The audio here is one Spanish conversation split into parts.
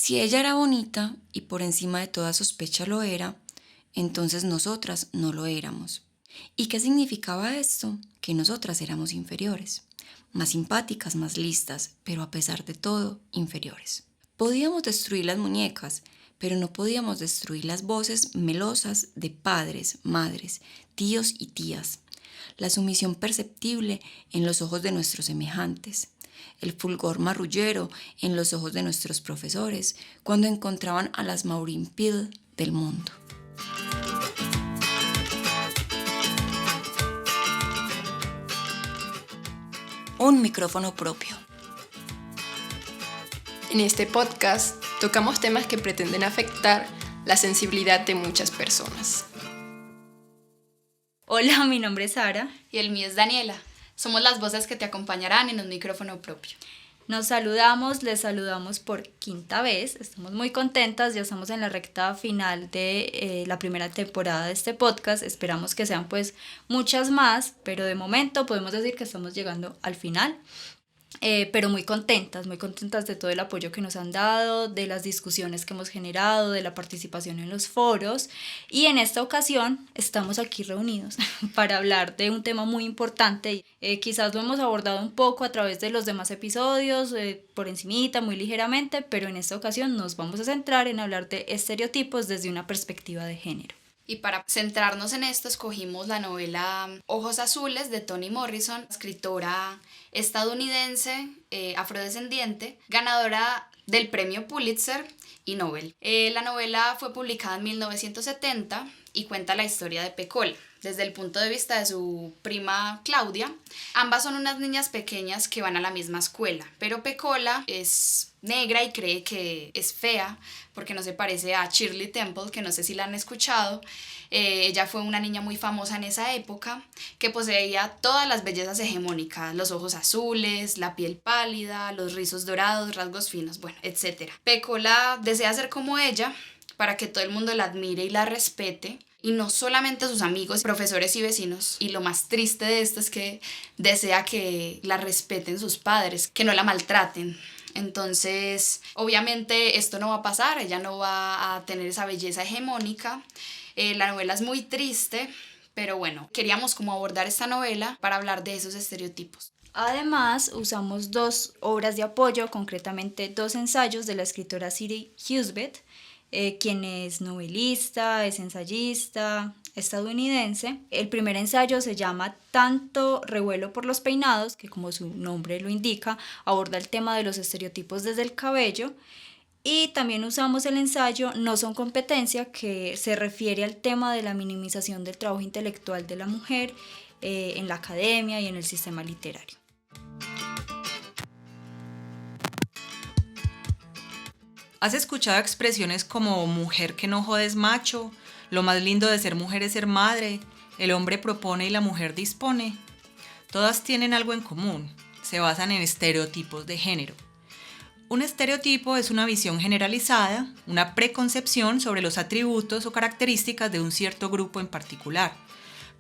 Si ella era bonita y por encima de toda sospecha lo era, entonces nosotras no lo éramos. ¿Y qué significaba esto? Que nosotras éramos inferiores, más simpáticas, más listas, pero a pesar de todo, inferiores. Podíamos destruir las muñecas, pero no podíamos destruir las voces melosas de padres, madres, tíos y tías, la sumisión perceptible en los ojos de nuestros semejantes, el fulgor marrullero en los ojos de nuestros profesores cuando encontraban a las Maureen Peel del mundo. Un micrófono propio. En este podcast tocamos temas que pretenden afectar la sensibilidad de muchas personas. Hola, mi nombre es Sara. Y el mío es Daniela. Somos las voces que te acompañarán en un micrófono propio. Nos saludamos, les saludamos por quinta vez. Estamos muy contentas, ya estamos en la recta final de la primera temporada de este podcast. Esperamos que sean pues muchas más, pero de momento podemos decir que estamos llegando al final. Pero muy contentas de todo el apoyo que nos han dado, de las discusiones que hemos generado, de la participación en los foros, y en esta ocasión estamos aquí reunidos para hablar de un tema muy importante. Quizás lo hemos abordado un poco a través de los demás episodios, por encimita, muy ligeramente, pero en esta ocasión nos vamos a centrar en hablar de estereotipos desde una perspectiva de género. Y para centrarnos en esto escogimos la novela Ojos Azules de Toni Morrison, escritora estadounidense, afrodescendiente, ganadora del premio Pulitzer y Nobel. La novela fue publicada en 1970 y cuenta la historia de Pecola desde el punto de vista de su prima Claudia. Ambas son unas niñas pequeñas que van a la misma escuela, pero Pecola es negra y cree que es fea porque no se parece a Shirley Temple, que no sé si la han escuchado. Ella fue una niña muy famosa en esa época que poseía todas las bellezas hegemónicas, los ojos azules, la piel pálida, los rizos dorados, rasgos finos, bueno, etc. Pecola desea ser como ella para que todo el mundo la admire y la respete, y no solamente sus amigos, profesores y vecinos. Y lo más triste de esto es que desea que la respeten sus padres, que no la maltraten. Entonces, obviamente esto no va a pasar, ella no va a tener esa belleza hegemónica. La novela es muy triste, pero bueno, queríamos como abordar esta novela para hablar de esos estereotipos. Además, usamos dos obras de apoyo, concretamente dos ensayos de la escritora Siri Husbeth, quien es novelista, es ensayista estadounidense. El primer ensayo se llama Tanto revuelo por los peinados, que como su nombre lo indica, aborda el tema de los estereotipos desde el cabello. Y también usamos el ensayo No son competencia, que se refiere al tema de la minimización del trabajo intelectual de la mujer en la academia y en el sistema literario. ¿Has escuchado expresiones como mujer que no jode es macho, lo más lindo de ser mujer es ser madre, el hombre propone y la mujer dispone? Todas tienen algo en común, se basan en estereotipos de género. Un estereotipo es una visión generalizada, una preconcepción sobre los atributos o características de un cierto grupo en particular.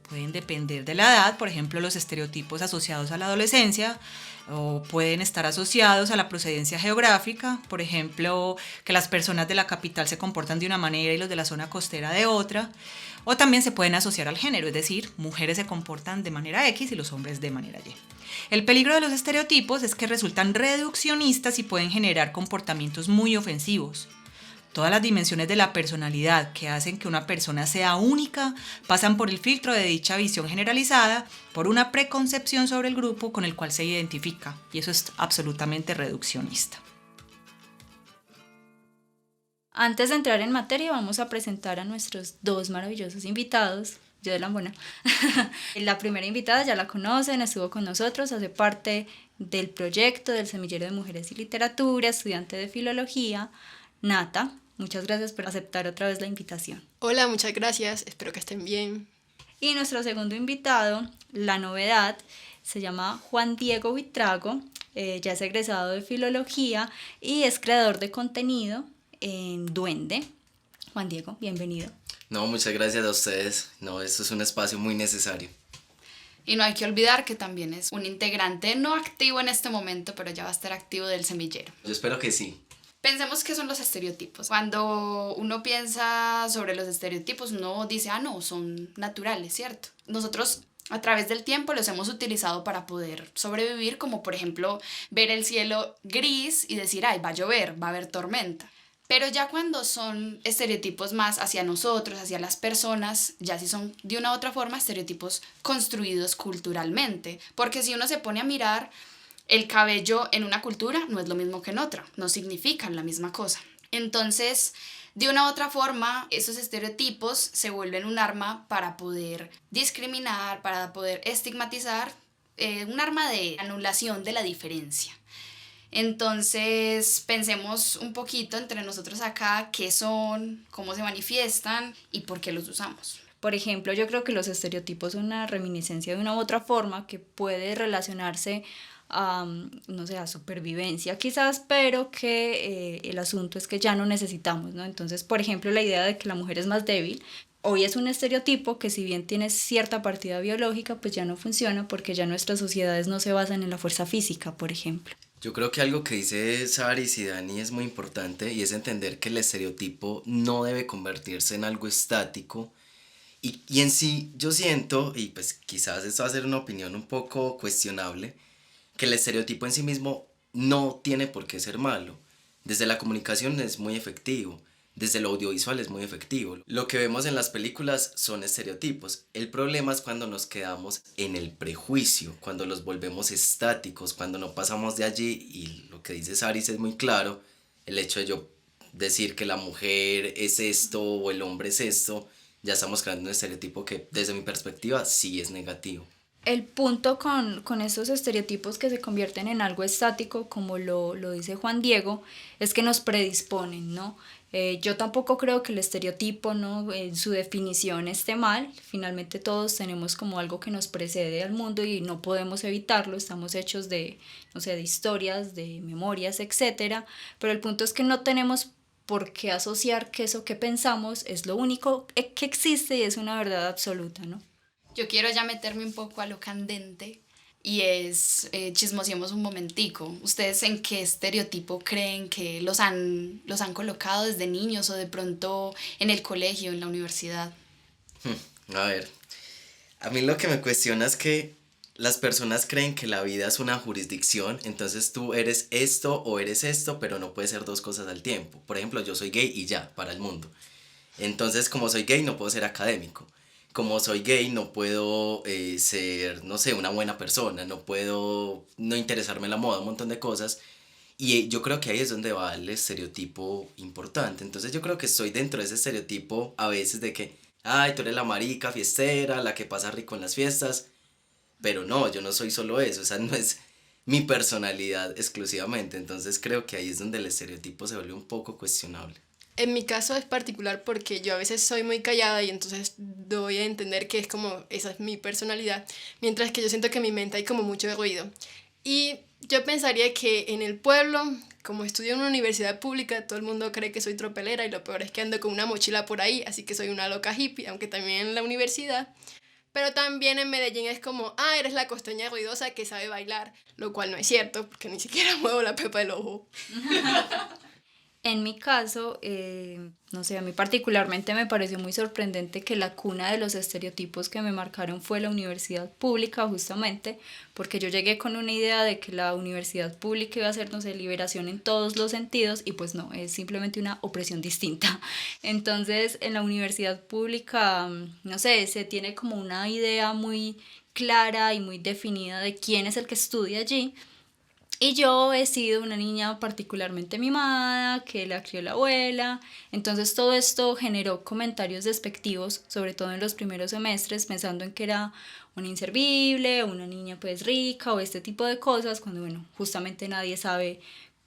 Pueden depender de la edad, por ejemplo, los estereotipos asociados a la adolescencia, o pueden estar asociados a la procedencia geográfica, por ejemplo, que las personas de la capital se comportan de una manera y los de la zona costera de otra, o también se pueden asociar al género, es decir, mujeres se comportan de manera X y los hombres de manera Y. El peligro de los estereotipos es que resultan reduccionistas y pueden generar comportamientos muy ofensivos. Todas las dimensiones de la personalidad que hacen que una persona sea única pasan por el filtro de dicha visión generalizada, por una preconcepción sobre el grupo con el cual se identifica, y eso es absolutamente reduccionista. Antes de entrar en materia, vamos a presentar a nuestros dos maravillosos invitados. Yo de la buena. La primera invitada ya la conocen, estuvo con nosotros, hace parte del proyecto del Semillero de Mujeres y Literatura, estudiante de Filología, Nata. Muchas gracias por aceptar otra vez la invitación. Hola, muchas gracias, espero que estén bien. Y nuestro segundo invitado, la novedad, se llama Juan Diego Buitrago, ya es egresado de Filología y es creador de contenido en Duende. Juan Diego, bienvenido. No, muchas gracias a ustedes. No, esto es un espacio muy necesario. Y no hay que olvidar que también es un integrante no activo en este momento, pero ya va a estar activo del semillero. Yo espero que sí. Pensemos qué son los estereotipos. Cuando uno piensa sobre los estereotipos, uno dice, no, son naturales, ¿cierto? Nosotros a través del tiempo los hemos utilizado para poder sobrevivir, como por ejemplo ver el cielo gris y decir, va a llover, va a haber tormenta. Pero ya cuando son estereotipos más hacia nosotros, hacia las personas, ya sí son de una u otra forma estereotipos construidos culturalmente. Porque si uno se pone a mirar, el cabello en una cultura no es lo mismo que en otra, no significan la misma cosa. Entonces, de una u otra forma, esos estereotipos se vuelven un arma para poder discriminar, para poder estigmatizar, un arma de anulación de la diferencia. Entonces, pensemos un poquito entre nosotros acá qué son, cómo se manifiestan y por qué los usamos. Por ejemplo, yo creo que los estereotipos son una reminiscencia de una u otra forma que puede relacionarse a, no sé, a supervivencia quizás, pero que el asunto es que ya no necesitamos, ¿no? Entonces, por ejemplo, la idea de que la mujer es más débil, hoy es un estereotipo que si bien tiene cierta partida biológica, pues ya no funciona porque ya nuestras sociedades no se basan en la fuerza física, por ejemplo. Yo creo que algo que dice Saris y Dani es muy importante y es entender que el estereotipo no debe convertirse en algo estático y en sí yo siento, y pues quizás esto va a ser una opinión un poco cuestionable, que el estereotipo en sí mismo no tiene por qué ser malo. Desde la comunicación es muy efectivo, desde lo audiovisual es muy efectivo. Lo que vemos en las películas son estereotipos. El problema es cuando nos quedamos en el prejuicio, cuando los volvemos estáticos, cuando no pasamos de allí, y lo que dice Saris es muy claro, el hecho de yo decir que la mujer es esto o el hombre es esto, ya estamos creando un estereotipo que desde mi perspectiva sí es negativo. El punto con estos estereotipos que se convierten en algo estático, como lo dice Juan Diego, es que nos predisponen, ¿no? Yo tampoco creo que el estereotipo, ¿no?, en su definición esté mal. Finalmente todos tenemos como algo que nos precede al mundo y no podemos evitarlo. Estamos hechos de, no sé, de historias, de memorias, etcétera. Pero el punto es que no tenemos por qué asociar que eso que pensamos es lo único que existe y es una verdad absoluta, ¿no? Yo quiero ya meterme un poco a lo candente y es, chismosiemos un momentico. ¿Ustedes en qué estereotipo creen que los han colocado desde niños o de pronto en el colegio, en la universidad? A ver, a mí lo que me cuestiona es que las personas creen que la vida es una jurisdicción, entonces tú eres esto o eres esto, pero no puedes ser dos cosas al tiempo. Por ejemplo, yo soy gay y ya, para el mundo. Entonces, como soy gay, no puedo ser académico. Como soy gay, no puedo ser, no sé, una buena persona, no puedo no interesarme en la moda, un montón de cosas. Y yo creo que ahí es donde va el estereotipo importante. Entonces yo creo que estoy dentro de ese estereotipo a veces de que, ay, tú eres la marica fiestera, la que pasa rico en las fiestas. Pero no, yo no soy solo eso, o sea, no es mi personalidad exclusivamente. Entonces creo que ahí es donde el estereotipo se vuelve un poco cuestionable. En mi caso es particular porque yo a veces soy muy callada y entonces doy a entender que es como, esa es mi personalidad, mientras que yo siento que en mi mente hay como mucho ruido. Y yo pensaría que en el pueblo, como estudio en una universidad pública, todo el mundo cree que soy tropelera y lo peor es que ando con una mochila por ahí, así que soy una loca hippie, aunque también en la universidad. Pero también en Medellín es como, eres la costeña ruidosa que sabe bailar, lo cual no es cierto, porque ni siquiera muevo la pepa del ojo. En mi caso, no sé, a mí particularmente me pareció muy sorprendente que la cuna de los estereotipos que me marcaron fue la universidad pública, justamente, porque yo llegué con una idea de que la universidad pública iba a ser, no sé, liberación en todos los sentidos, y pues no, es simplemente una opresión distinta. Entonces, en la universidad pública, no sé, se tiene como una idea muy clara y muy definida de quién es el que estudia allí. Y yo he sido una niña particularmente mimada, que la crió la abuela, entonces todo esto generó comentarios despectivos, sobre todo en los primeros semestres, pensando en que era una inservible, una niña pues rica o este tipo de cosas, cuando bueno, justamente nadie sabe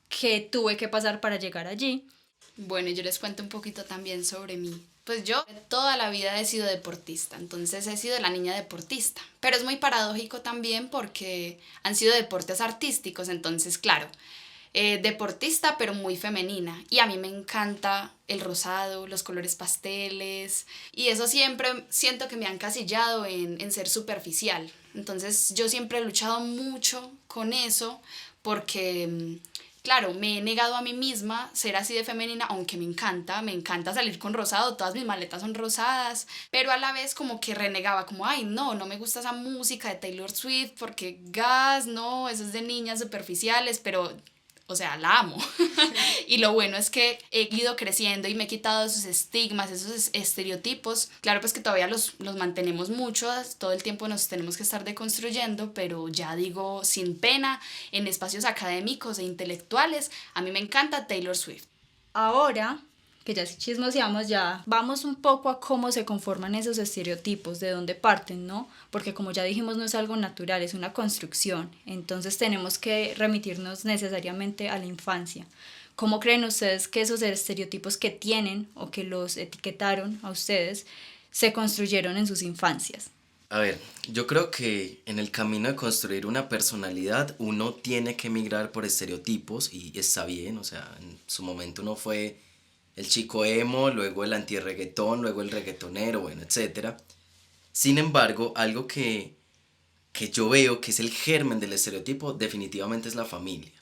qué tuve que pasar para llegar allí. Bueno, yo les cuento un poquito también sobre mí. Pues yo toda la vida he sido deportista, entonces he sido la niña deportista. Pero es muy paradójico también porque han sido deportes artísticos, entonces claro, deportista pero muy femenina. Y a mí me encanta el rosado, los colores pasteles y eso siempre siento que me han encasillado en ser superficial. Entonces yo siempre he luchado mucho con eso porque claro, me he negado a mí misma ser así de femenina, aunque me encanta salir con rosado, todas mis maletas son rosadas, pero a la vez como que renegaba, como, ay, no me gusta esa música de Taylor Swift porque gas, no, eso es de niñas superficiales, pero... O sea, la amo. Y lo bueno es que he ido creciendo y me he quitado esos estigmas, esos estereotipos. Claro, pues que todavía los mantenemos mucho, todo el tiempo nos tenemos que estar deconstruyendo, pero ya digo, sin pena, en espacios académicos e intelectuales, a mí me encanta Taylor Swift. Ahora que ya sí chismoseamos, ya vamos un poco a cómo se conforman esos estereotipos, de dónde parten, ¿no? Porque como ya dijimos, no es algo natural, es una construcción. Entonces tenemos que remitirnos necesariamente a la infancia. ¿Cómo creen ustedes que esos estereotipos que tienen o que los etiquetaron a ustedes se construyeron en sus infancias? A ver, yo creo que en el camino de construir una personalidad uno tiene que migrar por estereotipos y está bien, o sea, en su momento uno fue el chico emo, luego el anti-reggaetón, luego el reggaetonero, bueno, etc. Sin embargo, algo que yo veo que es el germen del estereotipo definitivamente es la familia.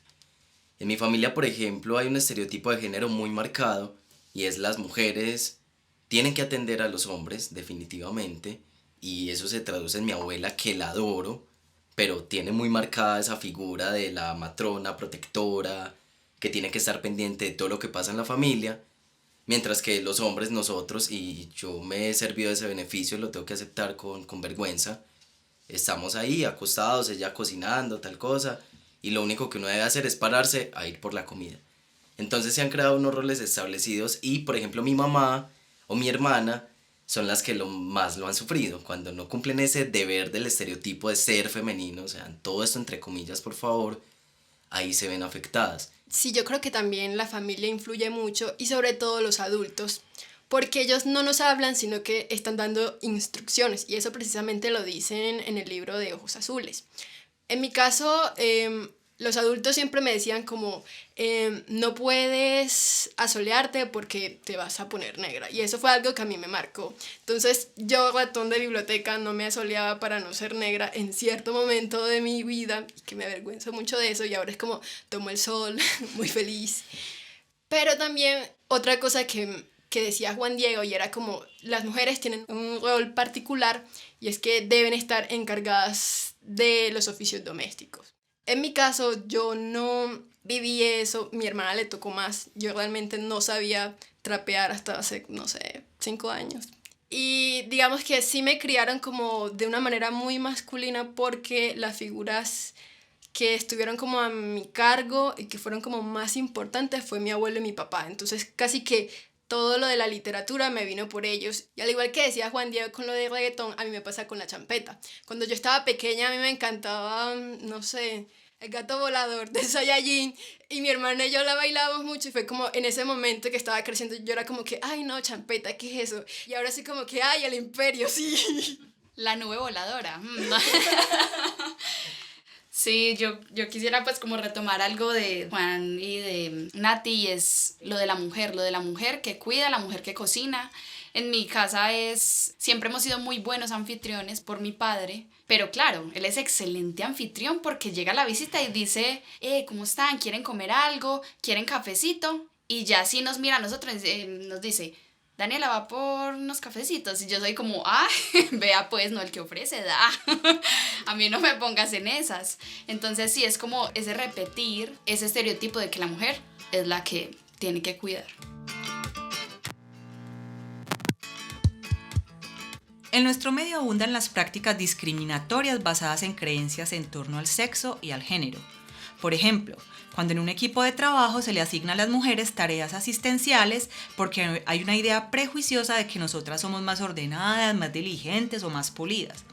En mi familia, por ejemplo, hay un estereotipo de género muy marcado y es las mujeres tienen que atender a los hombres, definitivamente, y eso se traduce en mi abuela, que la adoro, pero tiene muy marcada esa figura de la matrona protectora, que tiene que estar pendiente de todo lo que pasa en la familia, mientras que los hombres, nosotros, y yo me he servido de ese beneficio, lo tengo que aceptar con vergüenza, estamos ahí acostados, ella cocinando, tal cosa, y lo único que uno debe hacer es pararse a ir por la comida. Entonces se han creado unos roles establecidos y, por ejemplo, mi mamá o mi hermana son las que más lo han sufrido, cuando no cumplen ese deber del estereotipo de ser femenino, o sea, todo esto entre comillas, por favor, ahí se ven afectadas. Sí, yo creo que también la familia influye mucho y sobre todo los adultos, porque ellos no nos hablan, sino que están dando instrucciones y eso precisamente lo dicen en el libro de Ojos Azules. En mi caso, los adultos siempre me decían como, no puedes asolearte porque te vas a poner negra. Y eso fue algo que a mí me marcó. Entonces yo, ratón de biblioteca, no me asoleaba para no ser negra en cierto momento de mi vida, y que me avergüenzo mucho de eso, y ahora es como, tomo el sol, muy feliz. Pero también otra cosa que decía Juan Diego, y era como, las mujeres tienen un rol particular, y es que deben estar encargadas de los oficios domésticos. En mi caso, yo no viví eso, mi hermana le tocó más, yo realmente no sabía trapear hasta hace, no sé, 5 años. Y digamos que sí me criaron como de una manera muy masculina porque las figuras que estuvieron como a mi cargo y que fueron como más importantes fue mi abuelo y mi papá. Entonces casi que todo lo de la literatura me vino por ellos. Y al igual que decía Juan Diego con lo de reggaetón, a mí me pasa con la champeta. Cuando yo estaba pequeña a mí me encantaba, no sé, el gato volador de Saiyajin, y mi hermana y yo la bailábamos mucho y fue como en ese momento que estaba creciendo yo era como que, ay no, champeta, ¿qué es eso? Y ahora sí como que, ay, el imperio, sí. La nube voladora. Sí, yo quisiera pues como retomar algo de Juan y de Nati, y es lo de la mujer que cuida, la mujer que cocina. En mi casa siempre hemos sido muy buenos anfitriones por mi padre, pero claro, él es excelente anfitrión porque llega a la visita y dice, ¿cómo están? ¿Quieren comer algo? ¿Quieren cafecito? Y ya así nos mira a nosotros, nos dice, Daniela va por unos cafecitos, y yo soy como, vea pues, no, el que ofrece da, a mí no me pongas en esas. Entonces sí, es como ese repetir ese estereotipo de que la mujer es la que tiene que cuidar. En nuestro medio abundan las prácticas discriminatorias basadas en creencias en torno al sexo y al género. Por ejemplo, cuando en un equipo de trabajo se le asigna a las mujeres tareas asistenciales porque hay una idea prejuiciosa de que nosotras somos más ordenadas, más diligentes o más pulidas.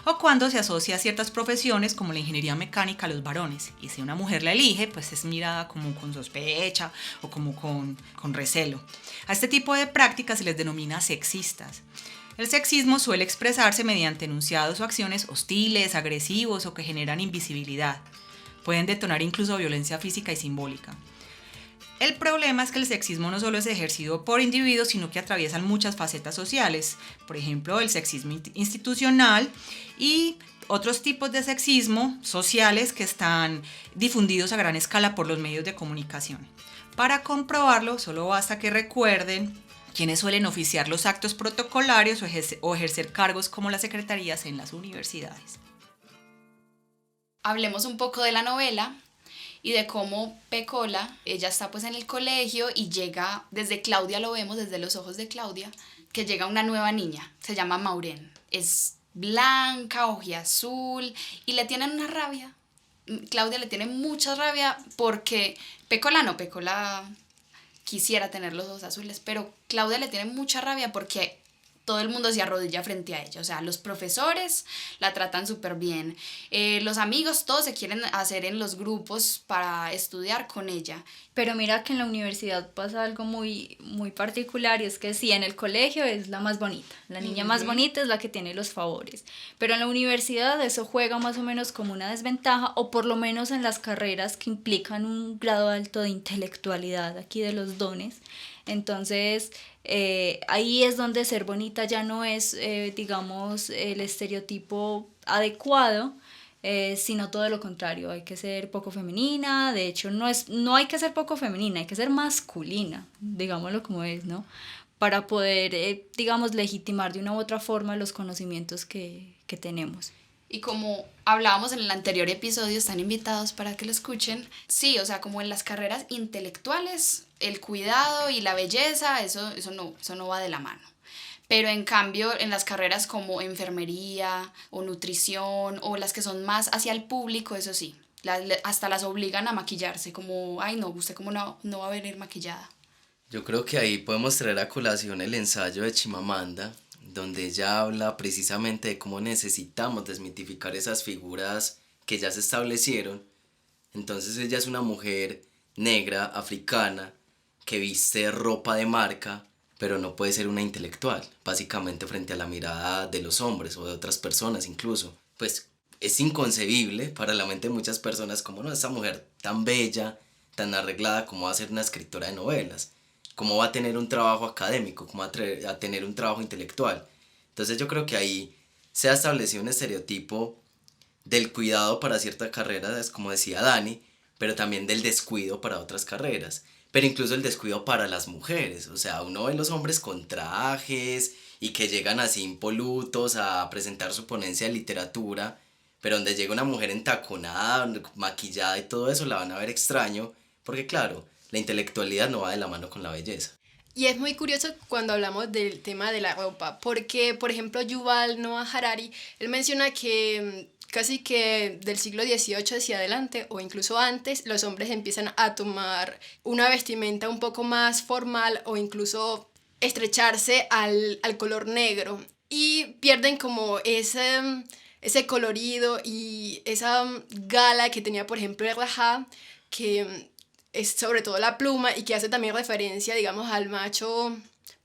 O cuando se asocia a ciertas profesiones como la ingeniería mecánica a los varones, y si una mujer la elige, pues es mirada como con sospecha o como con recelo. A este tipo de prácticas se les denomina sexistas. El sexismo suele expresarse mediante enunciados o acciones hostiles, agresivos o que generan invisibilidad. Pueden detonar incluso violencia física y simbólica. El problema es que el sexismo no solo es ejercido por individuos, sino que atraviesan muchas facetas sociales. Por ejemplo, el sexismo institucional y Otros tipos de sexismo sociales que están difundidos a gran escala por los medios de comunicación. Para comprobarlo, solo basta que recuerden quienes suelen oficiar los actos protocolarios o ejercer cargos como las secretarías en las universidades. Hablemos un poco de la novela y de cómo Pecola, ella está pues en el colegio y llega, desde Claudia lo vemos, desde los ojos de Claudia, que llega una nueva niña, se llama Maureen, es blanca, ojiazul y le tienen una rabia. Claudia le tiene mucha rabia porque Pecola quisiera tener los ojos azules, pero Claudia le tiene mucha rabia porque todo el mundo se arrodilla frente a ella, o sea, los profesores la tratan súper bien, los amigos, todos se quieren hacer en los grupos para estudiar con ella. Pero mira que en la universidad pasa algo muy, muy particular y es que sí, en el colegio es la más bonita, la niña más bonita es la que tiene los favores, pero en la universidad eso juega más o menos como una desventaja o por lo menos en las carreras que implican un grado alto de intelectualidad aquí de los dones. Entonces ahí es donde ser bonita ya no es digamos el estereotipo adecuado, sino todo lo contrario, hay que ser poco femenina, de hecho no hay que ser poco femenina, hay que ser masculina, digámoslo como es, ¿no? Para poder, digamos, legitimar de una u otra forma los conocimientos que tenemos. Y como hablábamos en el anterior episodio, están invitados para que lo escuchen. Sí, o sea, como en las carreras intelectuales, el cuidado y la belleza, eso no va de la mano. Pero en cambio, en las carreras como enfermería o nutrición o las que son más hacia el público, eso sí, hasta las obligan a maquillarse, como, ay no, usted como no va a venir maquillada. Yo creo que ahí podemos traer a colación el ensayo de Chimamanda, donde ella habla precisamente de cómo necesitamos desmitificar esas figuras que ya se establecieron. Entonces ella es una mujer negra, africana, que viste ropa de marca, pero no puede ser una intelectual, básicamente frente a la mirada de los hombres o de otras personas incluso. Pues es inconcebible para la mente de muchas personas como, no, esa mujer tan bella, tan arreglada, ¿cómo va a ser una escritora de novelas? ¿Cómo va a tener un trabajo académico? ¿Cómo va a tener un trabajo intelectual? Entonces yo creo que ahí se ha establecido un estereotipo del cuidado para ciertas carreras, como decía Dani, pero también del descuido para otras carreras. Pero incluso el descuido para las mujeres, o sea, uno ve los hombres con trajes y que llegan así impolutos a presentar su ponencia de literatura, pero donde llega una mujer entaconada, maquillada y todo eso, la van a ver extraño, porque claro, la intelectualidad no va de la mano con la belleza. Y es muy curioso cuando hablamos del tema de la ropa, porque, por ejemplo, Yuval Noah Harari, él menciona que casi que del siglo XVIII hacia adelante, o incluso antes, los hombres empiezan a tomar una vestimenta un poco más formal o incluso estrecharse al color negro y pierden como ese colorido y esa gala que tenía, por ejemplo, el rajá, que es sobre todo la pluma y que hace también referencia, digamos, al macho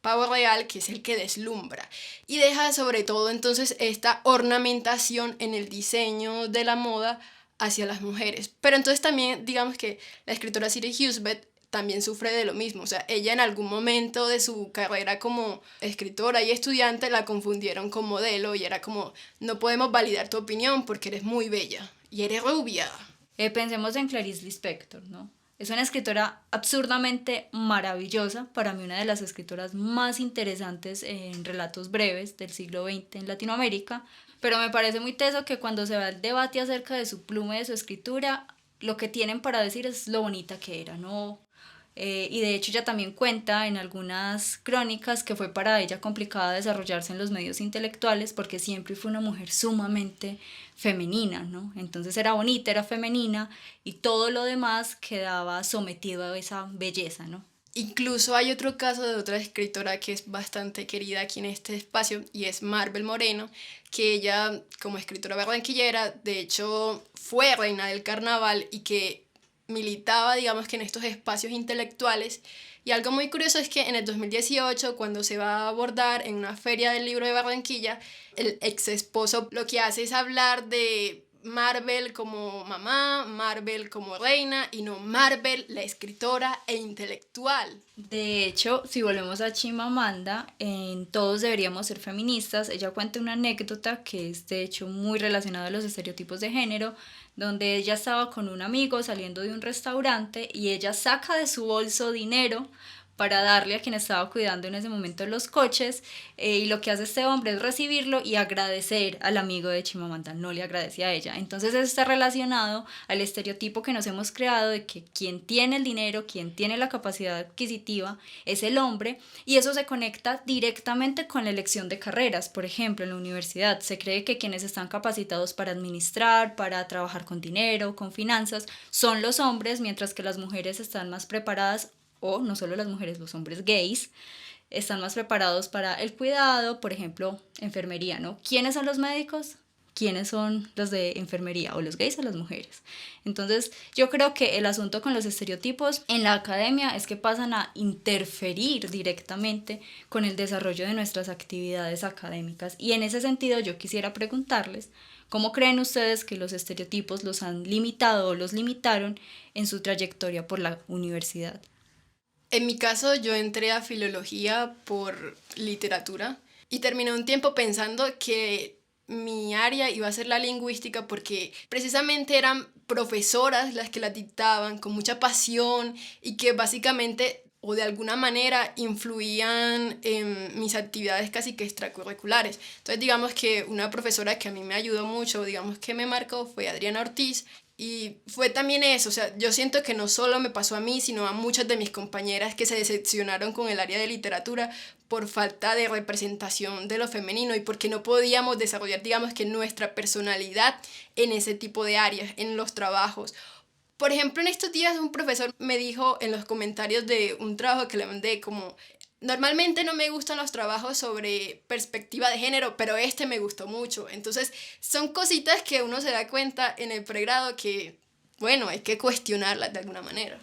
pavo real, que es el que deslumbra, y deja sobre todo entonces esta ornamentación en el diseño de la moda hacia las mujeres. Pero entonces también digamos que la escritora Siri Husband también sufre de lo mismo, o sea, ella en algún momento de su carrera como escritora y estudiante la confundieron con modelo y era como, no podemos validar tu opinión porque eres muy bella y eres rubia. Pensemos en Clarice Lispector, ¿no? Es una escritora absurdamente maravillosa, para mí una de las escritoras más interesantes en relatos breves del siglo XX en Latinoamérica, pero me parece muy teso que cuando se va el debate acerca de su pluma y de su escritura, lo que tienen para decir es lo bonita que era, ¿no? Y de hecho ella también cuenta en algunas crónicas que fue para ella complicada desarrollarse en los medios intelectuales porque siempre fue una mujer sumamente femenina, ¿no? Entonces era bonita, era femenina y todo lo demás quedaba sometido a esa belleza, ¿no? Incluso hay otro caso de otra escritora que es bastante querida aquí en este espacio y es Marvel Moreno, que ella como escritora barranquillera de hecho fue reina del carnaval y que militaba, digamos que en estos espacios intelectuales. Y algo muy curioso es que en el 2018, cuando se va a abordar en una feria del libro de Barranquilla, el ex esposo lo que hace es hablar de Marvel como mamá, Marvel como reina y no Marvel la escritora e intelectual. De hecho, si volvemos a Chimamanda, en Todos deberíamos ser feministas, ella cuenta una anécdota que es de hecho muy relacionada a los estereotipos de género, donde ella estaba con un amigo saliendo de un restaurante y ella saca de su bolso dinero para darle a quien estaba cuidando en ese momento los coches, y lo que hace este hombre es recibirlo y agradecer al amigo de Chimamanda, no le agradece a ella. Entonces eso está relacionado al estereotipo que nos hemos creado de que quien tiene el dinero, quien tiene la capacidad adquisitiva es el hombre, y eso se conecta directamente con la elección de carreras. Por ejemplo, en la universidad se cree que quienes están capacitados para administrar, para trabajar con dinero, con finanzas, son los hombres, mientras que las mujeres están más preparadas, o no solo las mujeres, los hombres gays, están más preparados para el cuidado, por ejemplo, enfermería, ¿no? ¿Quiénes son los médicos? ¿Quiénes son los de enfermería? ¿O los gays o las mujeres? Entonces, yo creo que el asunto con los estereotipos en la academia es que pasan a interferir directamente con el desarrollo de nuestras actividades académicas. Y en ese sentido, yo quisiera preguntarles, ¿cómo creen ustedes que los estereotipos los han limitado o los limitaron en su trayectoria por la universidad? En mi caso, yo entré a filología por literatura y terminé un tiempo pensando que mi área iba a ser la lingüística porque precisamente eran profesoras las que la dictaban con mucha pasión y que básicamente o de alguna manera influían en mis actividades casi que extracurriculares. Entonces digamos que una profesora que a mí me ayudó mucho, digamos que me marcó, fue Adriana Ortiz. Y fue también eso, o sea, yo siento que no solo me pasó a mí, sino a muchas de mis compañeras que se decepcionaron con el área de literatura por falta de representación de lo femenino y porque no podíamos desarrollar, digamos, que nuestra personalidad en ese tipo de áreas, en los trabajos. Por ejemplo, en estos días un profesor me dijo en los comentarios de un trabajo que le mandé como: normalmente no me gustan los trabajos sobre perspectiva de género, pero este me gustó mucho. Entonces, son cositas que uno se da cuenta en el pregrado que, bueno, hay que cuestionarlas de alguna manera.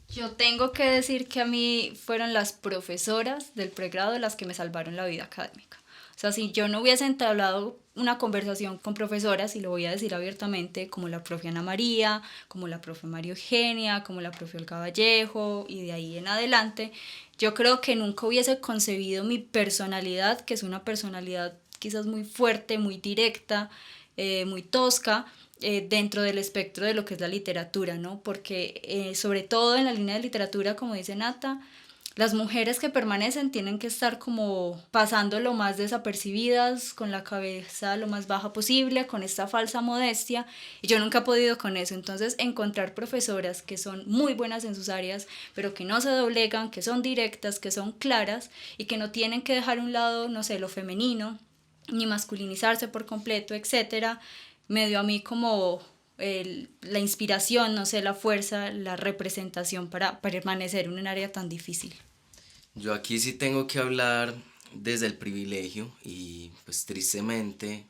Yo tengo que decir que a mí fueron las profesoras del pregrado las que me salvaron la vida académica. O sea, si yo no hubiese entablado una conversación con profesoras, y lo voy a decir abiertamente, como la profe Ana María, como la profe María Eugenia, como la profe Olga Vallejo, y de ahí en adelante, yo creo que nunca hubiese concebido mi personalidad, que es una personalidad quizás muy fuerte, muy directa, muy tosca, dentro del espectro de lo que es la literatura, ¿no? Porque sobre todo en la línea de literatura, como dice Nata, las mujeres que permanecen tienen que estar como pasando lo más desapercibidas, con la cabeza lo más baja posible, con esta falsa modestia, y yo nunca he podido con eso. Entonces, encontrar profesoras que son muy buenas en sus áreas, pero que no se doblegan, que son directas, que son claras, y que no tienen que dejar a un lado, no sé, lo femenino, ni masculinizarse por completo, etcétera, me dio a mí como la inspiración, no sé, la fuerza, la representación para permanecer en un área tan difícil. Yo aquí sí tengo que hablar desde el privilegio y pues tristemente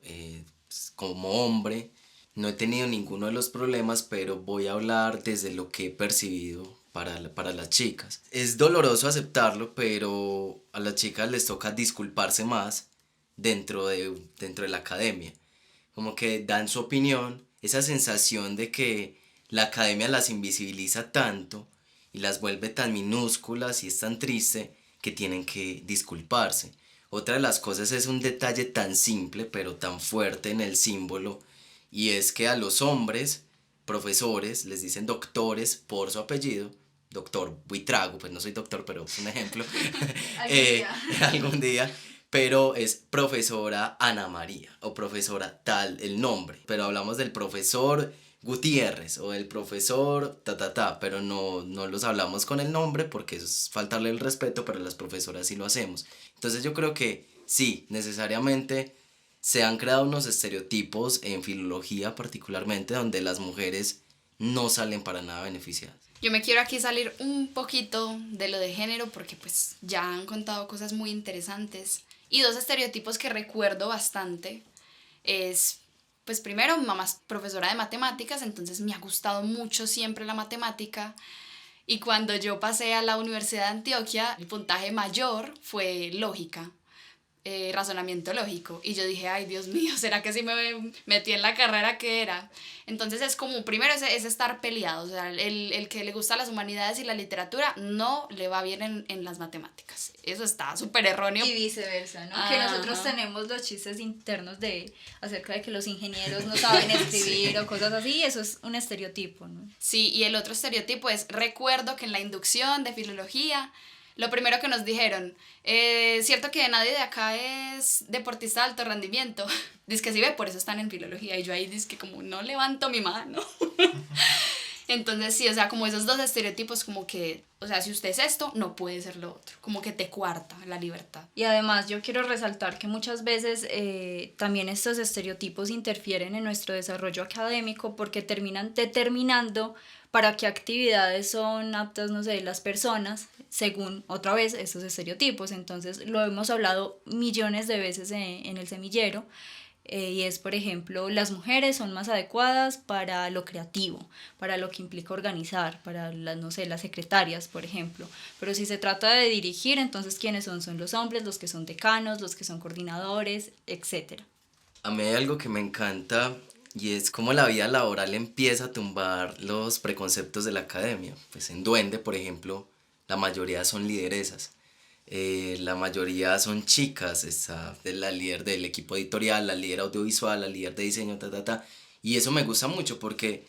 pues, como hombre no he tenido ninguno de los problemas, pero voy a hablar desde lo que he percibido para las chicas. Es doloroso aceptarlo, pero a las chicas les toca disculparse más dentro de la academia. Como que dan su opinión, esa sensación de que la academia las invisibiliza tanto y las vuelve tan minúsculas y es tan triste que tienen que disculparse. Otra de las cosas es un detalle tan simple pero tan fuerte en el símbolo, y es que a los hombres profesores les dicen doctores por su apellido. Doctor Buitrago, pues no soy doctor, pero es un ejemplo. Algún día. Pero es profesora Ana María o profesora tal el nombre. Pero hablamos del profesor Gutiérrez o del profesor pero no los hablamos con el nombre porque eso es faltarle el respeto, pero las profesoras sí lo hacemos. Entonces yo creo que sí, necesariamente se han creado unos estereotipos en filología particularmente donde las mujeres no salen para nada beneficiadas. Yo me quiero aquí salir un poquito de lo de género porque pues ya han contado cosas muy interesantes. Y dos estereotipos que recuerdo bastante es, pues primero, mi mamá es profesora de matemáticas, entonces me ha gustado mucho siempre la matemática. Y cuando yo pasé a la Universidad de Antioquia, el puntaje mayor fue lógica. razonamiento lógico. Y yo dije, ay, Dios mío, ¿será que si me metí en la carrera que era? Entonces es como, primero es estar peleado, o sea, el que le gusta las humanidades y la literatura no le va bien en las matemáticas. Eso está súper erróneo. Y viceversa, ¿no? Que nosotros tenemos los chistes internos acerca de que los ingenieros no saben escribir o cosas así, y eso es un estereotipo, ¿no? Sí, y el otro estereotipo es, recuerdo que en la inducción de filología, lo primero que nos dijeron, cierto que nadie de acá es deportista de alto rendimiento. Dice que sí ve, por eso están en filología. Y yo ahí dice que como no levanto mi mano. Entonces sí, o sea, como esos dos estereotipos como que, o sea, si usted es esto, no puede ser lo otro. Como que te coarta la libertad. Y además yo quiero resaltar que muchas veces también estos estereotipos interfieren en nuestro desarrollo académico porque terminan determinando para qué actividades son aptas, no sé, las personas, según otra vez estos estereotipos. Entonces lo hemos hablado millones de veces en el semillero. Y es, por ejemplo, las mujeres son más adecuadas para lo creativo, para lo que implica organizar, para las, no sé, las secretarias, por ejemplo. Pero si se trata de dirigir, entonces ¿quiénes son? Son los hombres, los que son decanos, los que son coordinadores, etc. A mí hay algo que me encanta y es cómo la vida laboral empieza a tumbar los preconceptos de la academia. Pues en Duende, por ejemplo, la mayoría son lideresas. La mayoría son chicas, está de la líder del equipo editorial, la líder audiovisual, la líder de diseño, y eso me gusta mucho porque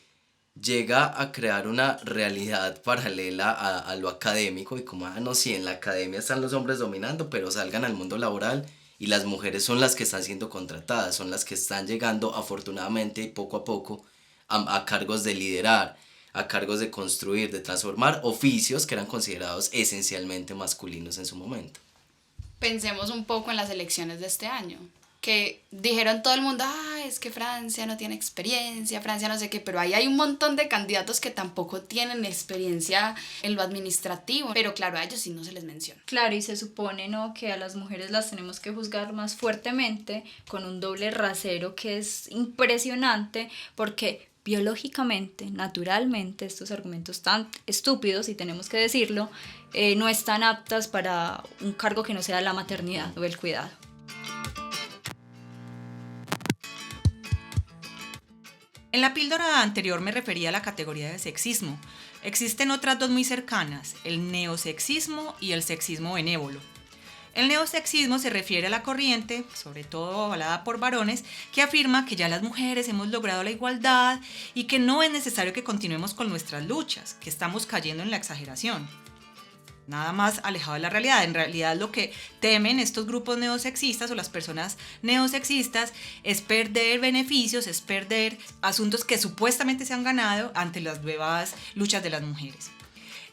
llega a crear una realidad paralela a lo académico y como, no, sí, en la academia están los hombres dominando, pero salgan al mundo laboral y las mujeres son las que están siendo contratadas, son las que están llegando afortunadamente poco a poco a cargos de liderar, a cargos de construir, de transformar oficios que eran considerados esencialmente masculinos en su momento. Pensemos un poco en las elecciones de este año, que dijeron todo el mundo, es que Francia no tiene experiencia, Francia no sé qué, pero ahí hay un montón de candidatos que tampoco tienen experiencia en lo administrativo, pero claro, a ellos sí no se les menciona. Claro, y se supone, ¿no?, que a las mujeres las tenemos que juzgar más fuertemente, con un doble rasero que es impresionante, porque biológicamente, naturalmente, estos argumentos tan estúpidos, y tenemos que decirlo, no están aptas para un cargo que no sea la maternidad o el cuidado. En la píldora anterior me refería a la categoría de sexismo. Existen otras dos muy cercanas, el neosexismo y el sexismo benévolo. El neosexismo se refiere a la corriente, sobre todo avalada por varones, que afirma que ya las mujeres hemos logrado la igualdad y que no es necesario que continuemos con nuestras luchas, que estamos cayendo en la exageración. Nada más alejado de la realidad. En realidad lo que temen estos grupos neosexistas o las personas neosexistas es perder beneficios, es perder asuntos que supuestamente se han ganado ante las nuevas luchas de las mujeres.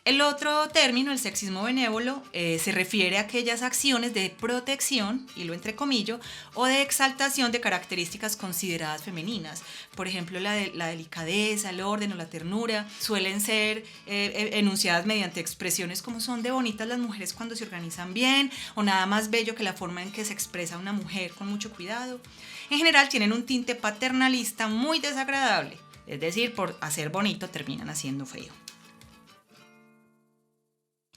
El otro término, el sexismo benévolo, se refiere a aquellas acciones de protección, y lo entrecomillo, o de exaltación de características consideradas femeninas. Por ejemplo, la delicadeza, el orden o la ternura suelen ser enunciadas mediante expresiones como son de bonitas las mujeres cuando se organizan bien, o nada más bello que la forma en que se expresa una mujer con mucho cuidado. En general tienen un tinte paternalista muy desagradable, es decir, por hacer bonito terminan haciendo feo.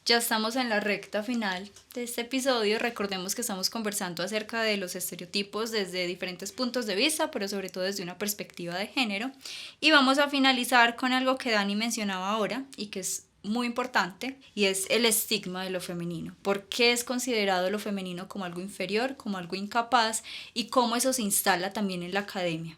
Ya estamos en la recta final de este episodio. Recordemos que estamos conversando acerca de los estereotipos desde diferentes puntos de vista, pero sobre todo desde una perspectiva de género. Y vamos a finalizar con algo que Dani mencionaba ahora y que es muy importante, y es el estigma de lo femenino. ¿Por qué es considerado lo femenino como algo inferior, como algo incapaz, y cómo eso se instala también en la academia?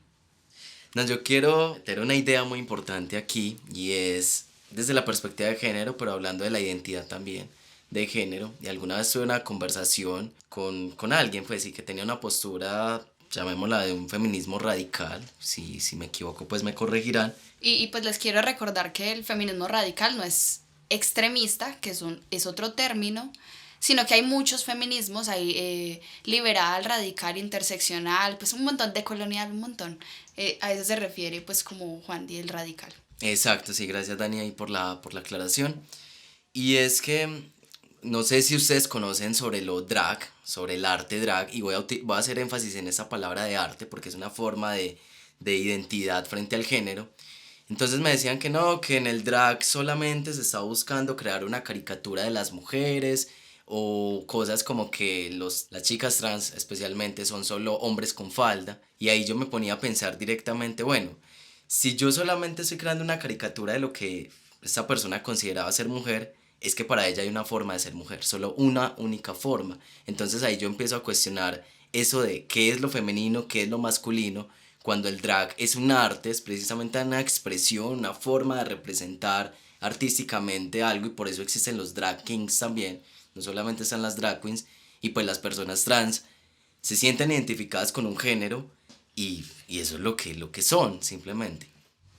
No, yo quiero tener una idea muy importante aquí y es desde la perspectiva de género, pero hablando de la identidad también de género. Y alguna vez tuve una conversación con alguien, pues sí, que tenía una postura, llamémosla, de un feminismo radical. Si me equivoco, pues me corregirán. Y pues les quiero recordar que el feminismo radical no es extremista, que es otro término, sino que hay muchos feminismos, hay liberal, radical, interseccional, pues un montón, decolonial, un montón. A eso se refiere pues como Juan Di, el radical. Exacto, sí, gracias Dani ahí por la aclaración. Y es que no sé si ustedes conocen sobre lo drag, sobre el arte drag, y voy a hacer énfasis en esa palabra de arte porque es una forma de identidad frente al género. Entonces me decían que no, que en el drag solamente se está buscando crear una caricatura de las mujeres o cosas como que las chicas trans especialmente son solo hombres con falda, y ahí yo me ponía a pensar directamente, bueno, si yo solamente estoy creando una caricatura de lo que esta persona consideraba ser mujer, es que para ella hay una forma de ser mujer, solo una única forma. Entonces ahí yo empiezo a cuestionar eso de qué es lo femenino, qué es lo masculino, cuando el drag es un arte, es precisamente una expresión, una forma de representar artísticamente algo, y por eso existen los drag kings también, no solamente están las drag queens, y pues las personas trans se sienten identificadas con un género y eso es lo que son simplemente.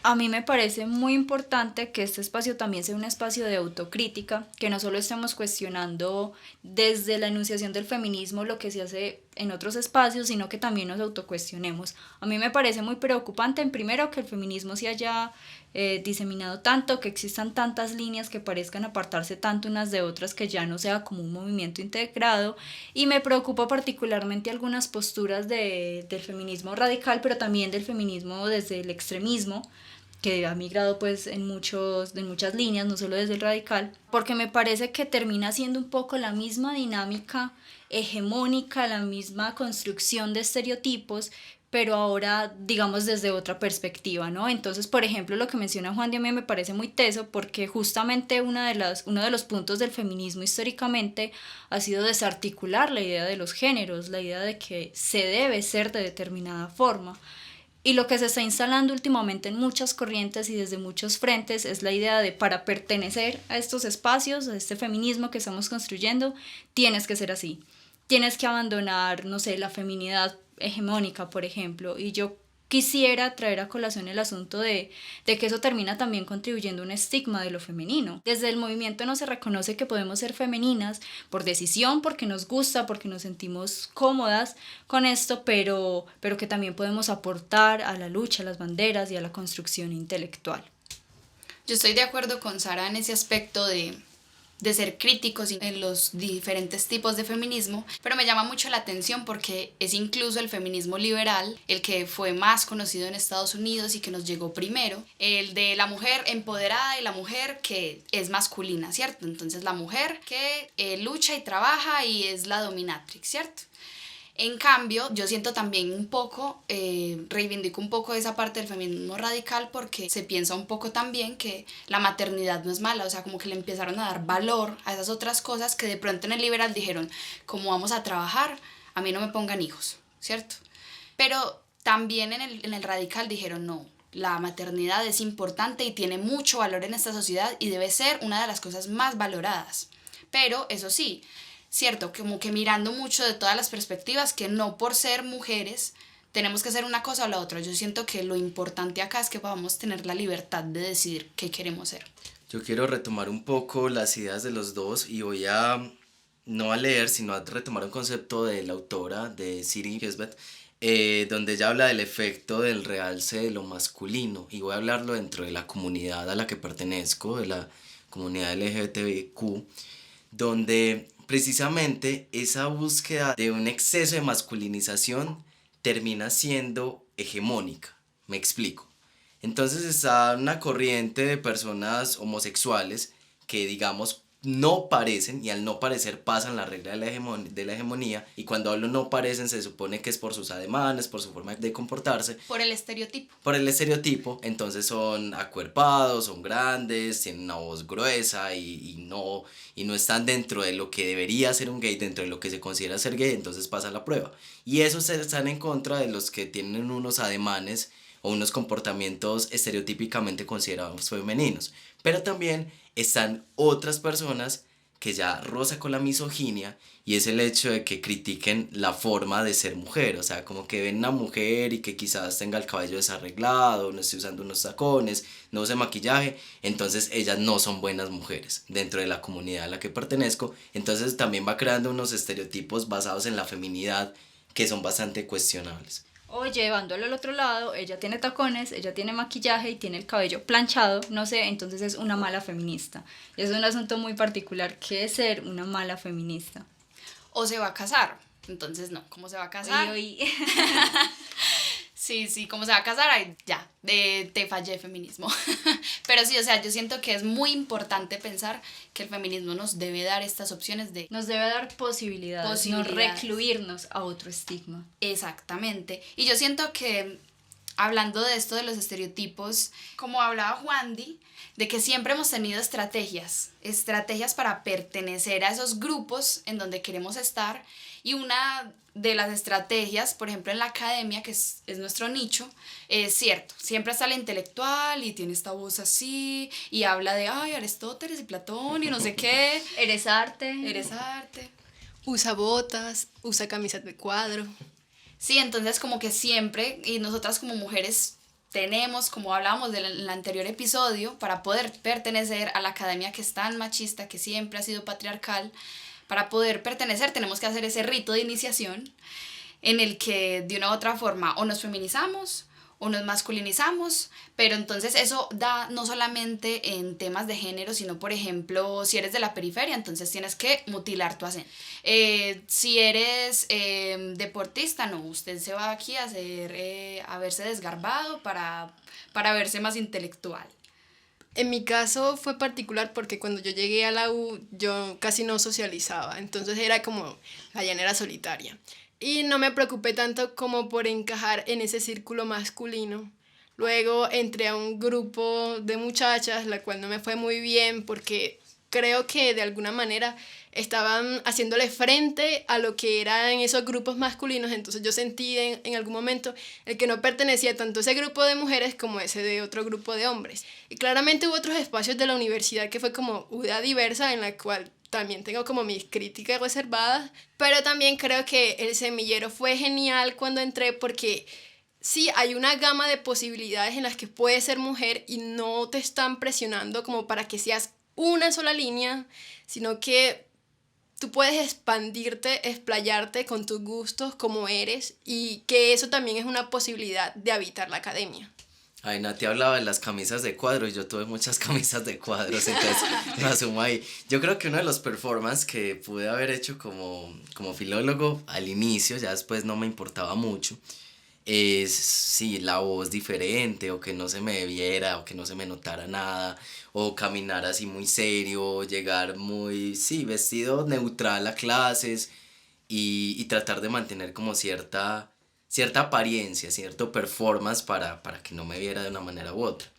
A mí me parece muy importante que este espacio también sea un espacio de autocrítica, que no solo estemos cuestionando desde la enunciación del feminismo lo que se hace en otros espacios, sino que también nos autocuestionemos. A mí me parece muy preocupante, en primero, que el feminismo se haya diseminado tanto, que existan tantas líneas que parezcan apartarse tanto unas de otras, que ya no sea como un movimiento integrado, y me preocupa particularmente algunas posturas del feminismo radical, pero también del feminismo desde el extremismo, que ha migrado pues en muchas líneas, no solo desde el radical, porque me parece que termina siendo un poco la misma dinámica hegemónica, la misma construcción de estereotipos, pero ahora digamos desde otra perspectiva, ¿no? Entonces, por ejemplo, lo que menciona Juan de mí me parece muy teso, porque justamente uno de los puntos del feminismo históricamente ha sido desarticular la idea de los géneros, la idea de que se debe ser de determinada forma. Y lo que se está instalando últimamente en muchas corrientes y desde muchos frentes es la idea de, para pertenecer a estos espacios, a este feminismo que estamos construyendo, tienes que ser así. Tienes que abandonar, no sé, la feminidad hegemónica, por ejemplo. Y yo quisiera traer a colación el asunto de que eso termina también contribuyendo a un estigma de lo femenino. Desde el movimiento no se reconoce que podemos ser femeninas por decisión, porque nos gusta, porque nos sentimos cómodas con esto, pero que también podemos aportar a la lucha, a las banderas y a la construcción intelectual. Yo estoy de acuerdo con Sara en ese aspecto de ser críticos en los diferentes tipos de feminismo, pero me llama mucho la atención porque es incluso el feminismo liberal el que fue más conocido en Estados Unidos y que nos llegó primero, el de la mujer empoderada y la mujer que es masculina, ¿cierto? Entonces la mujer que lucha y trabaja y es la dominatrix, ¿cierto? En cambio, yo siento también un poco, reivindico un poco esa parte del feminismo radical, porque se piensa un poco también que la maternidad no es mala, o sea, como que le empezaron a dar valor a esas otras cosas que de pronto en el liberal dijeron, como vamos a trabajar, a mí no me pongan hijos, ¿cierto? Pero también en el radical dijeron, no, la maternidad es importante y tiene mucho valor en esta sociedad y debe ser una de las cosas más valoradas. Pero eso sí, cierto, como que mirando mucho de todas las perspectivas, que no por ser mujeres tenemos que hacer una cosa o la otra. Yo siento que lo importante acá es que podamos tener la libertad de decidir qué queremos ser. Yo quiero retomar un poco las ideas de los dos y voy a, no a leer, sino a retomar un concepto de la autora, de Siri Hesbeth, donde ella habla del efecto del realce de lo masculino, y voy a hablarlo dentro de la comunidad a la que pertenezco, de la comunidad LGBTQ, donde precisamente esa búsqueda de un exceso de masculinización termina siendo hegemónica. Me explico. Entonces está una corriente de personas homosexuales que, digamos, no parecen, y al no parecer pasan la regla de la hegemonía, y cuando hablo no parecen se supone que es por sus ademanes, por su forma de comportarse, Por el estereotipo. por el estereotipo. Entonces son acuerpados, son grandes, tienen una voz gruesa y no están dentro de lo que debería ser un gay, dentro de lo que se considera ser gay, entonces pasan la prueba. Y esos están en contra de los que tienen unos ademanes o unos comportamientos estereotípicamente considerados femeninos. Pero también están otras personas que ya roza con la misoginia, y es el hecho de que critiquen la forma de ser mujer, o sea, como que ven una mujer y que quizás tenga el cabello desarreglado, no esté usando unos tacones, no use maquillaje, entonces ellas no son buenas mujeres dentro de la comunidad a la que pertenezco. Entonces también va creando unos estereotipos basados en la feminidad que son bastante cuestionables. O llevándolo al otro lado, ella tiene tacones, ella tiene maquillaje y tiene el cabello planchado, no sé, entonces es una mala feminista. Es un asunto muy particular, ¿qué es ser una mala feminista? O se va a casar, entonces no, ¿cómo se va a casar? Uy. Sí, como se va a casar, ahí ya, te fallé feminismo. Pero sí, o sea, yo siento que es muy importante pensar que el feminismo nos debe dar estas opciones de... Nos debe dar posibilidades, no Posibilidades. recluirnos a otro estigma. Exactamente. Y yo siento que, hablando de esto de los estereotipos, como hablaba Juandi, de que siempre hemos tenido estrategias para pertenecer a esos grupos en donde queremos estar, y una de las estrategias, por ejemplo en la academia, que es nuestro nicho, es cierto, siempre está la intelectual y tiene esta voz así, y habla de, ay, Aristóteles y Platón y no sé qué, Eres arte. eres arte. Usa botas, usa camisas de cuadro. Sí, entonces como que siempre, y nosotras como mujeres tenemos, como hablábamos en el anterior episodio, para poder pertenecer a la academia que es tan machista, que siempre ha sido patriarcal, para poder pertenecer tenemos que hacer ese rito de iniciación en el que de una u otra forma o nos feminizamos o nos masculinizamos, pero entonces eso da no solamente en temas de género, sino por ejemplo, si eres de la periferia, entonces tienes que mutilar tu acento. Si eres deportista, no, usted se va aquí a hacer, a verse desgarbado para verse más intelectual. En mi caso fue particular porque cuando yo llegué a la U yo casi no socializaba, entonces era como la llanera solitaria. Y no me preocupé tanto como por encajar en ese círculo masculino. Luego entré a un grupo de muchachas, la cual no me fue muy bien porque creo que de alguna manera estaban haciéndole frente a lo que eran esos grupos masculinos, entonces yo sentí en algún momento el que no pertenecía tanto a ese grupo de mujeres como ese de otro grupo de hombres. Y claramente hubo otros espacios de la universidad que fue como UDA diversa, en la cual también tengo como mis críticas reservadas, pero también creo que el semillero fue genial cuando entré porque sí, hay una gama de posibilidades en las que puedes ser mujer y no te están presionando como para que seas una sola línea, sino que tú puedes expandirte, explayarte con tus gustos como eres y que eso también es una posibilidad de habitar la academia. Ay, Nati hablaba de las camisas de cuadro y yo tuve muchas camisas de cuadros, entonces me asumo ahí. Yo creo que uno de los performances que pude haber hecho como filólogo al inicio, ya después no me importaba mucho, es sí, la voz diferente o que no se me viera o que no se me notara nada o caminar así muy serio, llegar muy, sí, vestido neutral a clases y tratar de mantener como cierta apariencia, cierto performance para que no me viera de una manera u otra.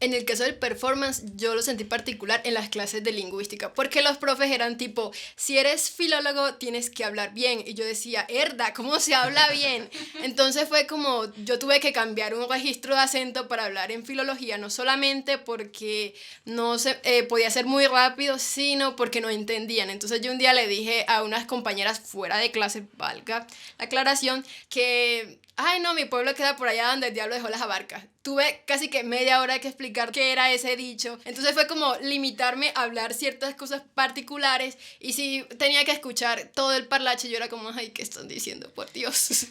En el caso del performance, yo lo sentí particular en las clases de lingüística, porque los profes eran tipo, si eres filólogo tienes que hablar bien, y yo decía, herda, ¿cómo se habla bien? Entonces fue como, yo tuve que cambiar un registro de acento para hablar en filología, no solamente porque no se podía ser muy rápido, sino porque no entendían. Entonces yo un día le dije a unas compañeras fuera de clase, valga la aclaración, que ay no, mi pueblo queda por allá donde el diablo dejó las abarcas. Tuve casi que media hora que explicar qué era ese dicho. Entonces fue como limitarme a hablar ciertas cosas particulares. Y si tenía que escuchar todo el parlache, yo era como, ay, ¿qué están diciendo? Por Dios.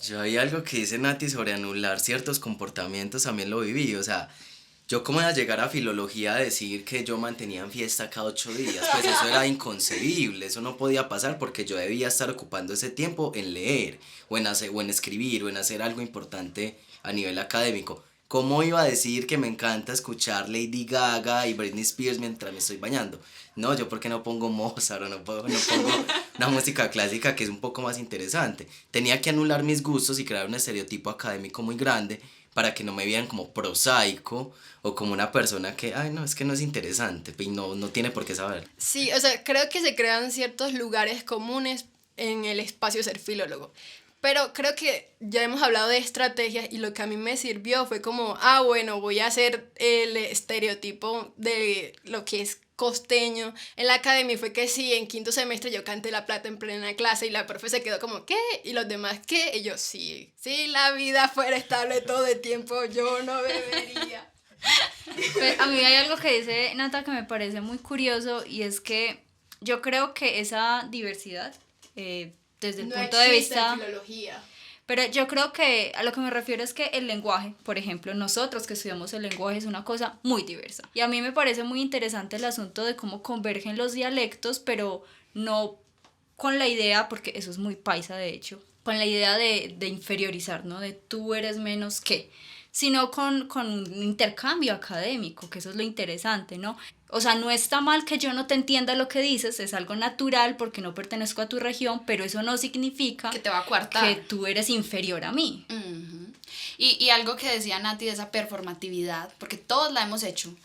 Yo hay algo que dice Nati sobre anular ciertos comportamientos, también lo viví, o sea, yo cómo iba a llegar a filología a decir que yo mantenía en fiesta cada 8 días, pues eso era inconcebible, eso no podía pasar porque yo debía estar ocupando ese tiempo en leer, o en escribir, o en hacer algo importante a nivel académico. ¿Cómo iba a decir que me encanta escuchar Lady Gaga y Britney Spears mientras me estoy bañando? No, yo porque no pongo Mozart o no pongo una música clásica que es un poco más interesante. Tenía que anular mis gustos y crear un estereotipo académico muy grande para que no me vieran como prosaico o como una persona que, ay no, es que no es interesante y no tiene por qué saber. Sí, o sea, creo que se crean ciertos lugares comunes en el espacio ser filólogo. Pero creo que ya hemos hablado de estrategias y lo que a mí me sirvió fue como, bueno, voy a hacer el estereotipo de lo que es costeño. En la academia fue que sí, en quinto semestre yo canté La Plata en plena clase y la profe se quedó como, ¿qué? Y los demás, ¿qué? Y yo, sí, si la vida fuera estable todo el tiempo, yo no bebería. Pues, a mí hay algo que dice Nata que me parece muy curioso y es que yo creo que esa diversidad, desde el No punto de existe vista... en filología. Pero yo creo que a lo que me refiero es que el lenguaje, por ejemplo, nosotros que estudiamos el lenguaje es una cosa muy diversa. Y a mí me parece muy interesante el asunto de cómo convergen los dialectos, pero no con la idea, porque eso es muy paisa de hecho, con la idea de inferiorizar, ¿no? De tú eres menos que, sino con un intercambio académico, que eso es lo interesante, ¿no? O sea, no está mal que yo no te entienda lo que dices, es algo natural porque no pertenezco a tu región, pero eso no significa Que te va a coartar. que tú eres inferior a mí. Ujú. Y algo que decía Nati de esa performatividad, porque todos la hemos hecho,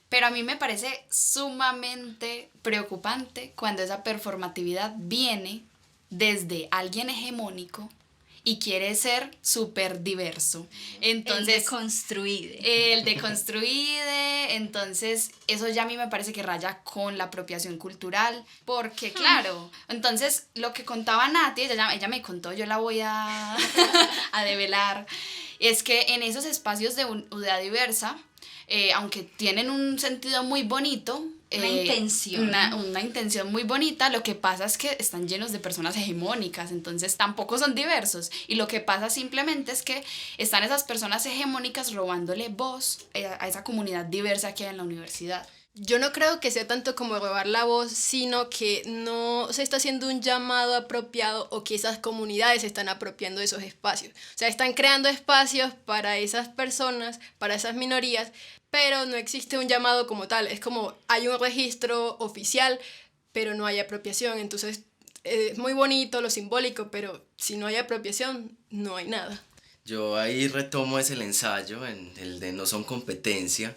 pero a mí me parece sumamente preocupante cuando esa performatividad viene desde alguien hegemónico y quiere ser súper diverso. Entonces, el deconstruide, entonces eso ya a mí me parece que raya con la apropiación cultural, porque claro, entonces lo que contaba Nati, ella me contó, yo la voy a, a develar, es que en esos espacios de UDA diversa, aunque tienen un sentido muy bonito, Una intención. Una intención muy bonita, lo que pasa es que están llenos de personas hegemónicas, entonces tampoco son diversos. Y lo que pasa simplemente es que están esas personas hegemónicas robándole voz a esa comunidad diversa que hay en la universidad. Yo no creo que sea tanto como robar la voz, sino que no se está haciendo un llamado apropiado o que esas comunidades se están apropiando de esos espacios. O sea, están creando espacios para esas personas, para esas minorías, pero no existe un llamado como tal. Es como hay un registro oficial, pero no hay apropiación. Entonces es muy bonito lo simbólico, pero si no hay apropiación, no hay nada. Yo ahí retomo ese el ensayo, en el de no son competencia,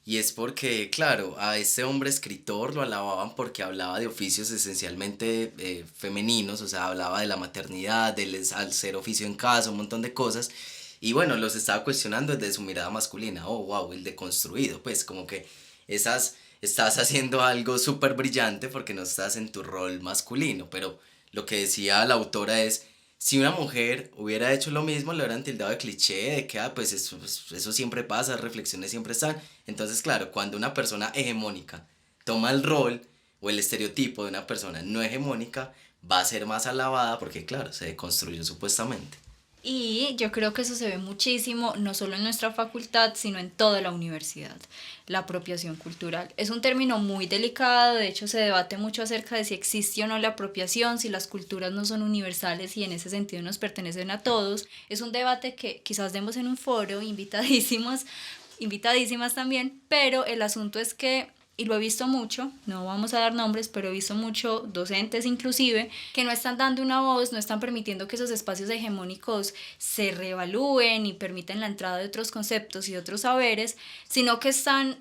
y es porque, claro, a este hombre escritor lo alababan porque hablaba de oficios esencialmente femeninos, o sea, hablaba de la maternidad, al ser oficio en casa, un montón de cosas, y bueno, los estaba cuestionando desde su mirada masculina. Oh, wow, el deconstruido, pues como que estás haciendo algo súper brillante porque no estás en tu rol masculino, pero lo que decía la autora es, si una mujer hubiera hecho lo mismo, le hubieran tildado de cliché, de que pues eso siempre pasa, reflexiones siempre están. Entonces, claro, cuando una persona hegemónica toma el rol o el estereotipo de una persona no hegemónica, va a ser más alabada porque, claro, se deconstruyó supuestamente. Y yo creo que eso se ve muchísimo, no solo en nuestra facultad, sino en toda la universidad, la apropiación cultural. Es un término muy delicado, de hecho se debate mucho acerca de si existe o no la apropiación, si las culturas no son universales y en ese sentido nos pertenecen a todos. Es un debate que quizás demos en un foro, invitadísimas también, pero el asunto es que, y lo he visto mucho, no vamos a dar nombres, pero he visto mucho docentes inclusive, que no están dando una voz, no están permitiendo que esos espacios hegemónicos se reevalúen y permitan la entrada de otros conceptos y otros saberes, sino que están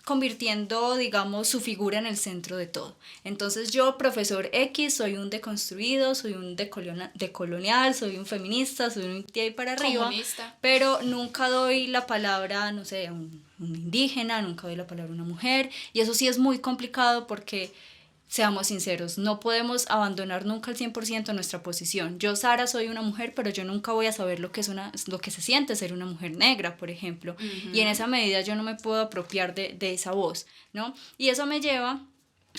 convirtiendo, digamos, su figura en el centro de todo. Entonces yo, profesor X, soy un deconstruido, soy un decolonial, soy un feminista, soy un de ahí para arriba, Comunista. pero nunca doy la palabra, no sé, a un indígena, nunca doy la palabra a una mujer, y eso sí es muy complicado porque, seamos sinceros, no podemos abandonar nunca al 100% nuestra posición. Yo, Sara, soy una mujer, pero yo nunca voy a saber lo que se siente ser una mujer negra, por ejemplo. Y en esa medida yo no me puedo apropiar de esa voz, ¿no? Y eso me lleva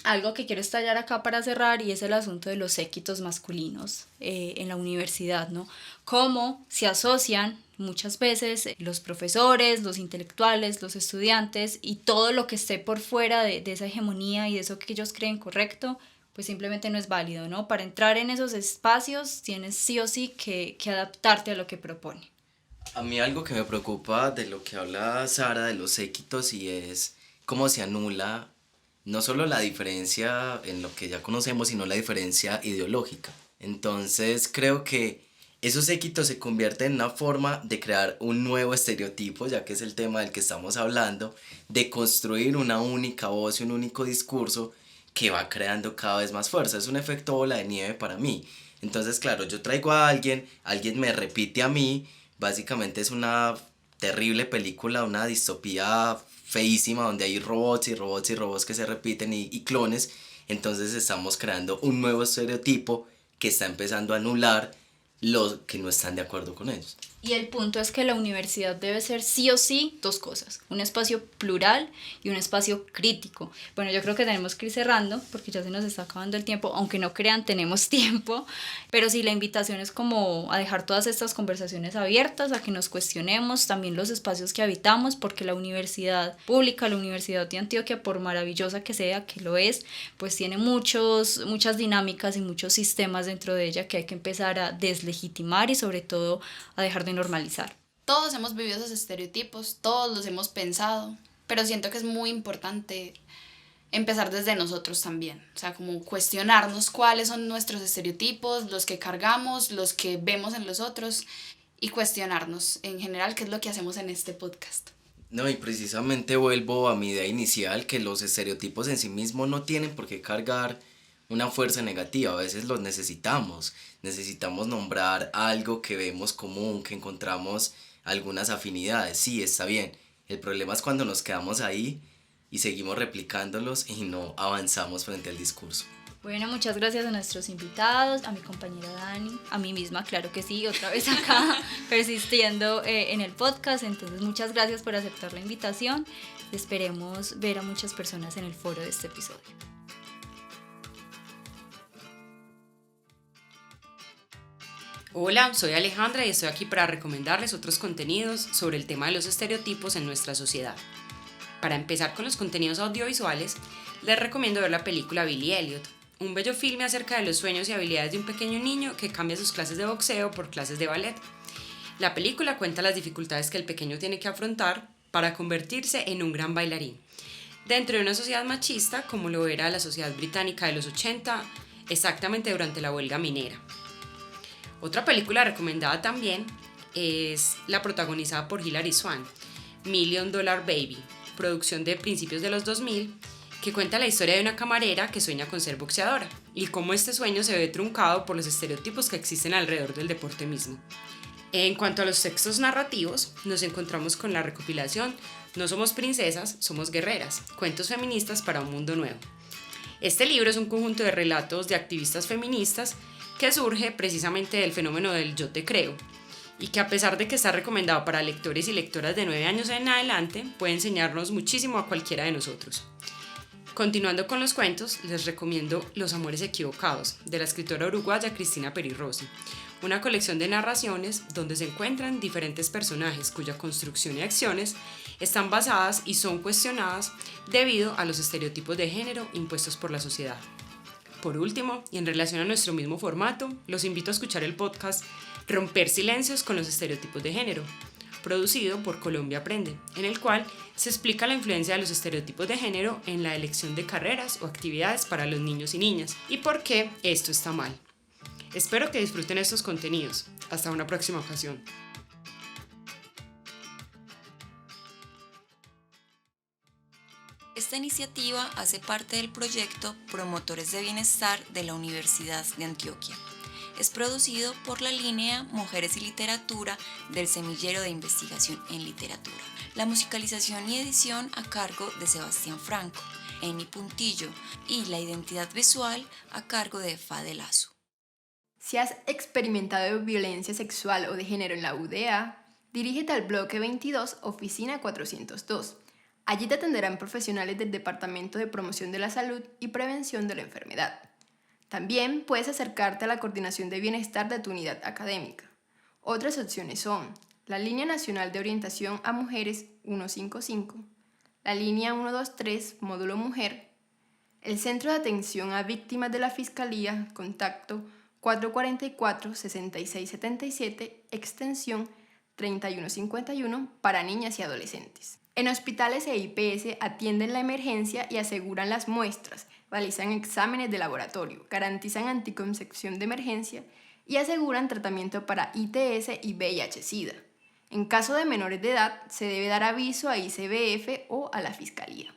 a algo que quiero estallar acá para cerrar, y es el asunto de los séquitos masculinos en la universidad, ¿no? Cómo se asocian muchas veces los profesores, los intelectuales, los estudiantes y todo lo que esté por fuera de esa hegemonía y de eso que ellos creen correcto, pues simplemente no es válido, ¿no? Para entrar en esos espacios tienes sí o sí que adaptarte a lo que propone. A mí algo que me preocupa de lo que habla Sara de los séquitos y es cómo se anula no solo la diferencia en lo que ya conocemos, sino la diferencia ideológica. Entonces creo que esos séquitos se convierten en una forma de crear un nuevo estereotipo, ya que es el tema del que estamos hablando, de construir una única voz y un único discurso que va creando cada vez más fuerza. Es un efecto bola de nieve para mí. Entonces, claro, yo traigo a alguien me repite a mí, básicamente es una terrible película, una distopía feísima donde hay robots y robots y robots que se repiten y clones. Entonces estamos creando un nuevo estereotipo que está empezando a anular los que no están de acuerdo con ellos. Y el punto es que la universidad debe ser sí o sí dos cosas, un espacio plural y un espacio crítico. Bueno, yo creo que tenemos que ir cerrando porque ya se nos está acabando el tiempo, aunque no crean, tenemos tiempo, pero sí, la invitación es como a dejar todas estas conversaciones abiertas, a que nos cuestionemos también los espacios que habitamos, porque la universidad pública, la Universidad de Antioquia, por maravillosa que sea, que lo es, pues tiene muchas dinámicas y muchos sistemas dentro de ella que hay que empezar a deslegitimar y sobre todo a dejar de normalizar. Todos hemos vivido esos estereotipos, todos los hemos pensado, pero siento que es muy importante empezar desde nosotros también, o sea, como cuestionarnos cuáles son nuestros estereotipos, los que cargamos, los que vemos en los otros y cuestionarnos en general qué es lo que hacemos en este podcast. No, y precisamente vuelvo a mi idea inicial, que los estereotipos en sí mismos no tienen por qué cargar una fuerza negativa, a veces los necesitamos nombrar algo que vemos común, que encontramos algunas afinidades, sí, está bien, el problema es cuando nos quedamos ahí y seguimos replicándolos y no avanzamos frente al discurso. Bueno, muchas gracias a nuestros invitados, a mi compañera Dani, a mí misma, claro que sí, otra vez acá persistiendo en el podcast. Entonces muchas gracias por aceptar la invitación y esperemos ver a muchas personas en el foro de este episodio. Hola, soy Alejandra y estoy aquí para recomendarles otros contenidos sobre el tema de los estereotipos en nuestra sociedad. Para empezar con los contenidos audiovisuales, les recomiendo ver la película Billy Elliot, un bello filme acerca de los sueños y habilidades de un pequeño niño que cambia sus clases de boxeo por clases de ballet. La película cuenta las dificultades que el pequeño tiene que afrontar para convertirse en un gran bailarín, dentro de una sociedad machista como lo era la sociedad británica de los 80, exactamente durante la huelga minera. Otra película recomendada también es la protagonizada por Hilary Swank, Million Dollar Baby, producción de principios de los 2000, que cuenta la historia de una camarera que sueña con ser boxeadora y cómo este sueño se ve truncado por los estereotipos que existen alrededor del deporte mismo. En cuanto a los textos narrativos, nos encontramos con la recopilación No somos princesas, somos guerreras, cuentos feministas para un mundo nuevo. Este libro es un conjunto de relatos de activistas feministas que surge precisamente del fenómeno del yo te creo, y que a pesar de que está recomendado para lectores y lectoras de 9 años en adelante, puede enseñarnos muchísimo a cualquiera de nosotros. Continuando con los cuentos, les recomiendo Los amores equivocados, de la escritora uruguaya Cristina Peri Rossi, una colección de narraciones donde se encuentran diferentes personajes cuya construcción y acciones están basadas y son cuestionadas debido a los estereotipos de género impuestos por la sociedad. Por último, y en relación a nuestro mismo formato, los invito a escuchar el podcast Romper silencios con los estereotipos de género, producido por Colombia Aprende, en el cual se explica la influencia de los estereotipos de género en la elección de carreras o actividades para los niños y niñas, y por qué esto está mal. Espero que disfruten estos contenidos. Hasta una próxima ocasión. Esta iniciativa hace parte del proyecto Promotores de Bienestar de la Universidad de Antioquia. Es producido por la línea Mujeres y Literatura del Semillero de Investigación en Literatura. La musicalización y edición a cargo de Sebastián Franco, Eni Puntillo, y la identidad visual a cargo de Fade Lazo. Si has experimentado violencia sexual o de género en la UDA, dirígete al bloque 22, oficina 402. Allí te atenderán profesionales del Departamento de Promoción de la Salud y Prevención de la Enfermedad. También puedes acercarte a la Coordinación de Bienestar de tu unidad académica. Otras opciones son la Línea Nacional de Orientación a Mujeres 155, la Línea 123, Módulo Mujer, el Centro de Atención a Víctimas de la Fiscalía, contacto 444-6677, extensión 3151 para niñas y adolescentes. En hospitales e IPS atienden la emergencia y aseguran las muestras, realizan exámenes de laboratorio, garantizan anticoncepción de emergencia y aseguran tratamiento para ITS y VIH-Sida. En caso de menores de edad, se debe dar aviso a ICBF o a la Fiscalía.